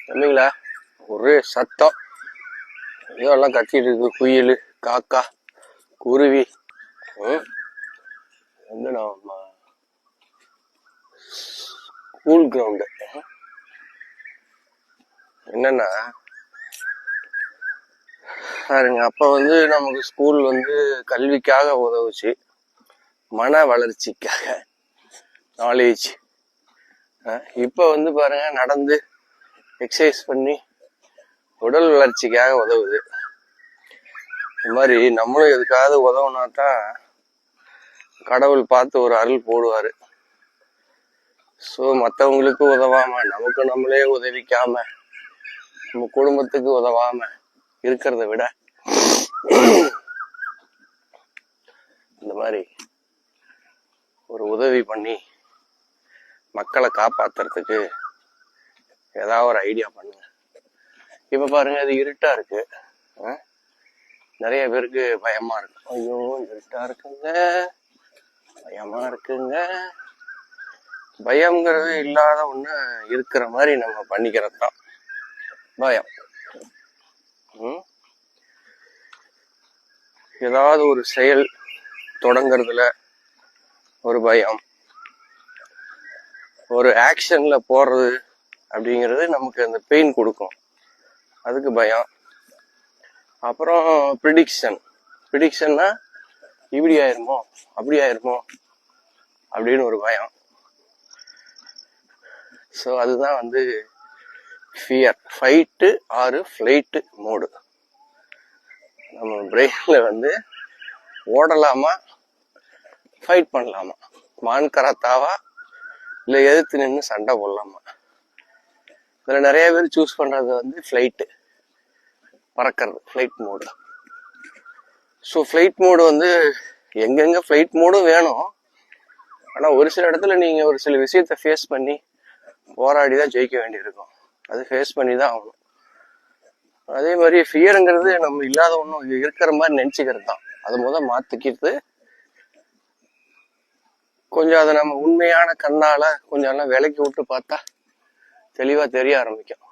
இல்லைங்களா? ஒரே சத்தம், ஏதோ எல்லாம் கத்திட்டு இருக்கு. குயில், காக்கா, குருவி. வந்து நம்ம ஸ்கூல் கிரவுண்டு. என்னன்னா பாருங்க, அப்ப வந்து நமக்கு ஸ்கூல் வந்து கல்விக்காக உதவுச்சு, மன வளர்ச்சிக்காக, நாலேஜ். இப்ப வந்து பாருங்க, நடந்து எக்ஸசைஸ் பண்ணி உடல் வளர்ச்சிக்காக உதவுது. இந்த மாதிரி நம்மளும் எதுக்காவது உதவுனாதான் கடவுள் பார்த்து ஒரு அருள் போடுவாரு. ஸோ மற்றவங்களுக்கு உதவாம, நமக்கு நம்மளே உதவிக்காம, நம்ம குடும்பத்துக்கு உதவாம இருக்கிறத விட இந்த மாதிரி ஒரு உதவி பண்ணி மக்களை காப்பாத்துறதுக்கு ஏதாவது ஒரு ஐடியா பண்ணுங்க. இப்ப பாருங்க, அது இருட்டா இருக்கு. நிறைய பேருக்கு பயமா இருக்கு. ஐயோ இருட்டா இருக்குங்க, பயமா இருக்குங்க. பயம்ங்கிறது இல்லாத ஒண்ணு இருக்கிற மாதிரி நம்ம பண்ணிக்கிறது தான் பயம். ஏதாவது ஒரு செயல் தொடங்குறதுல ஒரு பயம், ஒரு ஆக்ஷன்ல போறது அப்படிங்கிறது நமக்கு அந்த பெயின் கொடுக்கும், அதுக்கு பயம். அப்புறம் ப்ரிடிக்ஷன்னா இப்படி ஆயிருமோ அப்படி ஆயிருமோ அப்படின்னு ஒரு பயம். ஸோ அதுதான் வந்து ஃபியர். ஃபைட்டு ஆறு ஃப்ளைட்டு மோடு. நம்ம பிரெயின்ல வந்து ஓடலாமா, ஃபைட் பண்ணலாமா, மான் கராத்தாவா, இல்லை எதிர்த்து நின்று சண்டை போடலாமா. இதுல நிறைய பேர் சூஸ் பண்றது வந்து ஃப்ளைட்டு, பறக்கிறது, flight mode. So flight mode வந்து எங்கெங்க ஃப்ளைட் மோடும் வேணும். ஆனா ஒரு சில இடத்துல நீங்க ஒரு சில விஷயத்த ஃபேஸ் பண்ணி போராடிதான் ஜெயிக்க வேண்டியிருக்கும். அது ஃபேஸ் பண்ணி தான் ஆகணும். அதே மாதிரி ஃபியருங்கிறது நம்ம இல்லாத ஒன்றும் இருக்கிற மாதிரி நினைச்சுக்கிறது தான். அதை மாத்திக்கிறது, கொஞ்சம் அதை நம்ம உண்மையான கண்ணால கொஞ்சம் எல்லாம் விலக்கி விட்டு பார்த்தா தெளிவா தெரிய ஆரம்பிக்கும்.